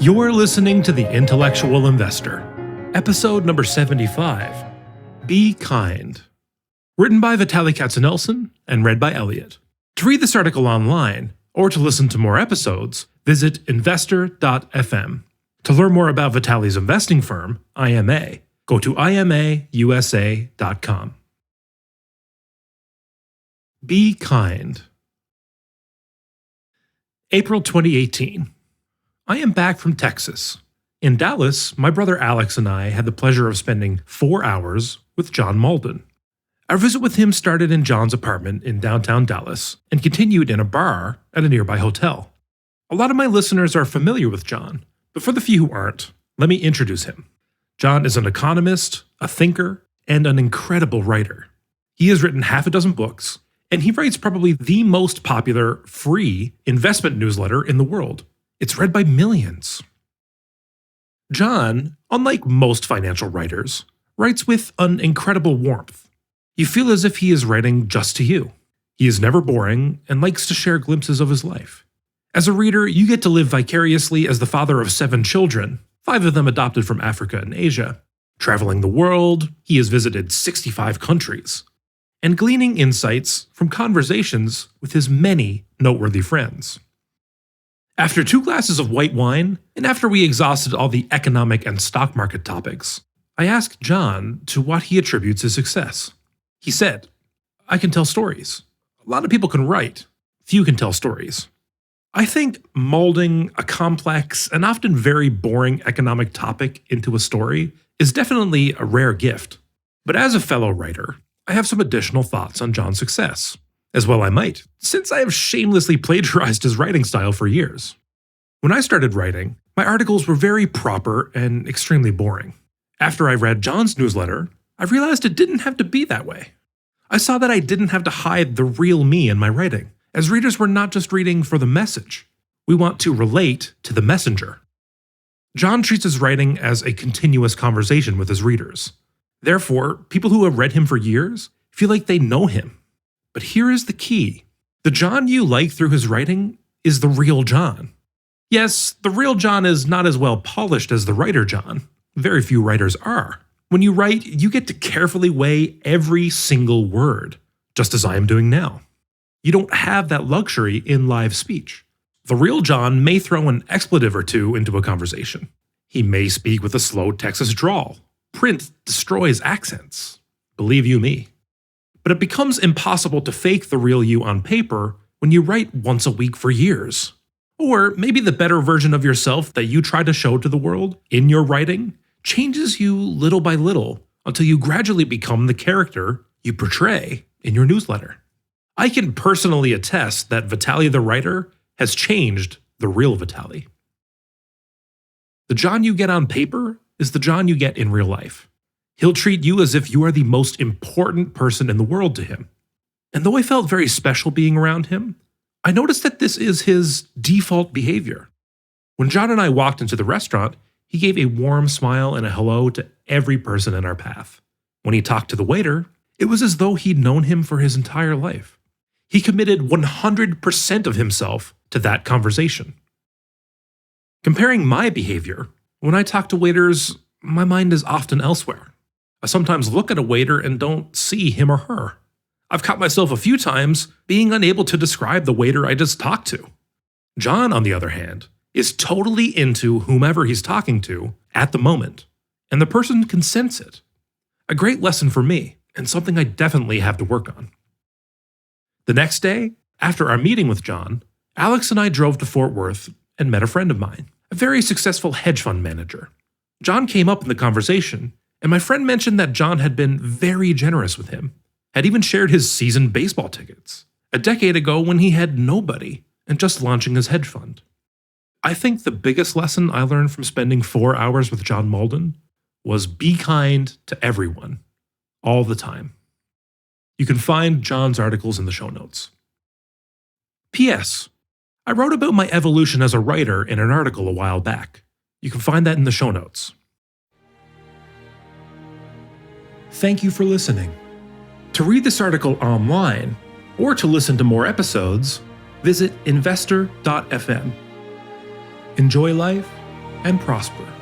You're listening to The Intellectual Investor, episode number 75, Be Kind. Written by Vitaly Katsenelson and read by Elliot. To read this article online, or to listen to more episodes, visit investor.fm. To learn more about Vitaly's investing firm, IMA, go to imausa.com. Be Kind. April 2018. I am back from Texas. In Dallas, my brother Alex and I had the pleasure of spending 4 hours with John Malden. Our visit with him started in John's apartment in downtown Dallas and continued in a bar at a nearby hotel. A lot of my listeners are familiar with John, but for the few who aren't, let me introduce him. John is an economist, a thinker, and an incredible writer. He has written half a dozen books, and he writes probably the most popular free investment newsletter in the world. It's read by millions. John, unlike most financial writers, writes with an incredible warmth. You feel as if he is writing just to you. He is never boring and likes to share glimpses of his life. As a reader, you get to live vicariously as the father of 7 children, 5 of them adopted from Africa and Asia. Traveling the world, he has visited 65 countries, and gleaning insights from conversations with his many noteworthy friends. After 2 glasses of white wine, and after we exhausted all the economic and stock market topics, I asked John to what he attributes his success. He said, "I can tell stories. A lot of people can write. Few can tell stories. I think molding a complex and often very boring economic topic into a story is definitely a rare gift. But as a fellow writer, I have some additional thoughts on John's success. As well I might, since I have shamelessly plagiarized his writing style for years. When I started writing, my articles were very proper and extremely boring. After I read John's newsletter, I realized it didn't have to be that way. I saw that I didn't have to hide the real me in my writing, as readers were not just reading for the message. We want to relate to the messenger. John treats his writing as a continuous conversation with his readers. Therefore, people who have read him for years feel like they know him. But here is the key. The John you like through his writing is the real John. Yes, the real John is not as well polished as the writer John. Very few writers are. When you write, you get to carefully weigh every single word, just as I am doing now. You don't have that luxury in live speech. The real John may throw an expletive or two into a conversation. He may speak with a slow Texas drawl. Print destroys accents. Believe you me. But it becomes impossible to fake the real you on paper when you write once a week for years. Or maybe the better version of yourself that you try to show to the world in your writing changes you little by little until you gradually become the character you portray in your newsletter. I can personally attest that Vitaly the writer has changed the real Vitaly. The John you get on paper is the John you get in real life. He'll treat you as if you are the most important person in the world to him. And though I felt very special being around him, I noticed that this is his default behavior. When John and I walked into the restaurant, he gave a warm smile and a hello to every person in our path. When he talked to the waiter, it was as though he'd known him for his entire life. He committed 100% of himself to that conversation. Comparing my behavior, when I talk to waiters, my mind is often elsewhere. I sometimes look at a waiter and don't see him or her. I've caught myself a few times being unable to describe the waiter I just talked to. John, on the other hand, is totally into whomever he's talking to at the moment, and the person can sense it. A great lesson for me, and something I definitely have to work on. The next day, after our meeting with John, Alex and I drove to Fort Worth and met a friend of mine, a very successful hedge fund manager. John came up in the conversation, and my friend mentioned that John had been very generous with him, had even shared his season baseball tickets, a decade ago when he had nobody and just launching his hedge fund. I think the biggest lesson I learned from spending 4 hours with John Malden was be kind to everyone, all the time. You can find John's articles in the show notes. P.S. I wrote about my evolution as a writer in an article a while back. You can find that in the show notes. Thank you for listening. To read this article online, or to listen to more episodes, visit investor.fm. Enjoy life, and prosper.